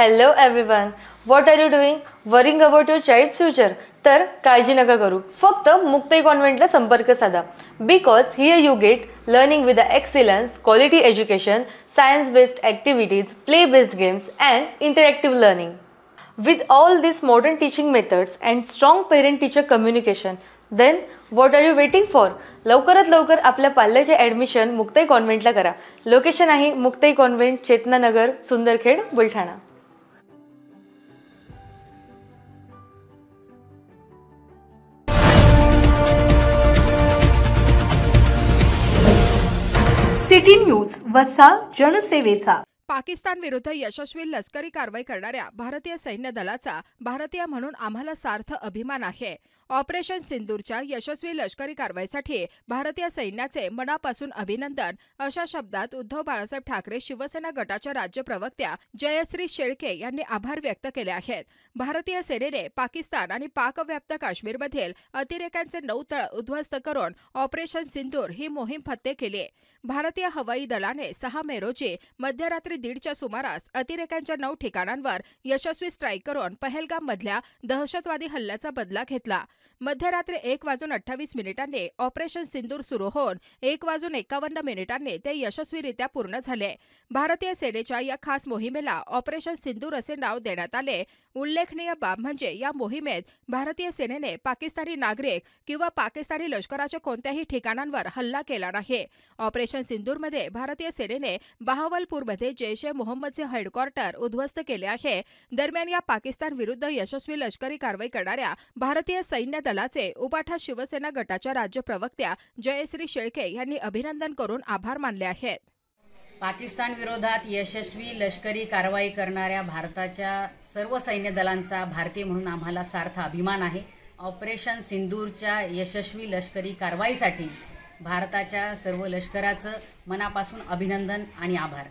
Hello everyone. What are you doing? Worrying about your child's future? तर काळजी नका करू. फक्त मुक्ताई कॉन्व्हेंटला संपर्क साधा. Because here you get learning with the excellence, quality education, science-based activities, play-based games and interactive learning. With all these modern teaching methods and strong parent-teacher communication, then what are you waiting for? लवकरात लवकर आपल्या पाल्याचे admission Muktai कॉन्व्हेंटला करा. Location आहे Muktai convent, Chetananagar, Sundarkhed, Buldhana. City news वसा जनसेवेचा. पाकिस्तान विरुद्ध यशस्वी लष्करी कारवाई करणाऱ्या भारतीय सैन्य दलाचा भारतीय म्हणून आम्हाला सार्थ अभिमान आहे. ऑपरेशन सिंदूरच्या यशस्वी लष्करी कारवाईसाठी भारतीय सैन्याचे मनापासून अभिनंदन, अशा शब्दात उद्धव बाळासाहेब ठाकरे शिवसेना गटाच्या राज्य प्रवक्त्या जयश्री शेळके यांनी आभार व्यक्त केले आहेत. भारतीय सेनेने पाकिस्तान आणि पाकव्याप्त काश्मीरमधील अतिरेक्यांचे 9 तळ उद्ध्वस्त करून ऑपरेशन सिंदूर ही मोहीम फत्ते केली. भारतीय हवाई दलाने 6 मे रोजी मध्यरात्री 1:30च्या सुमारास अतिरेक्यांच्या 9 ठिकाणांवर यशस्वी स्ट्राईक करून पहलगाम मधल्या दहशतवादी हल्ल्याचा बदला घेतला. मध्यरात्री 1:28 ऑपरेशन सिंदूर सुरू होऊन 1:51 ते यशस्वीरित्या पूर्ण झाले. भारतीय सेनेच्या या खास मोहिमेला ऑपरेशन सिंदूर असे नाव देण्यात आले. उल्लेखनीय बाब म्हणजे या मोहिमेत भारतीय सेनेने पाकिस्तानी नागरिक किंवा पाकिस्तानी लष्कराच्या कोणत्याही ठिकाणांवर हल्ला केला नाही. ऑपरेशन सिंदूरमध्ये भारतीय सेनेने बहावलपूरमध्ये जैश-ए-मोहम्मदचे हेडक्वार्टर उद्ध्वस्त केले आहे. दरम्यान या पाकिस्तान विरुद्ध यशस्वी लष्करी कारवाई करणाऱ्या भारतीय सैन्य दलाचे उबाठा शिवसेना गटाच्या राज्य प्रवक्त्या जयश्री शेळके यांनी अभिनंदन करून आभार मानले आहेत. पाकिस्तान विरोधात यशस्वी लष्करी कारवाई करणाऱ्या भारताच्या सर्व सैन्य दलांचा भारतीय म्हणून आम्हाला सार्थ अभिमान आहे. ऑपरेशन सिंदूरच्या यशस्वी लष्करी कारवाईसाठी भारताच्या सर्व लष्कराचं मनापासून अभिनंदन आणि आभार.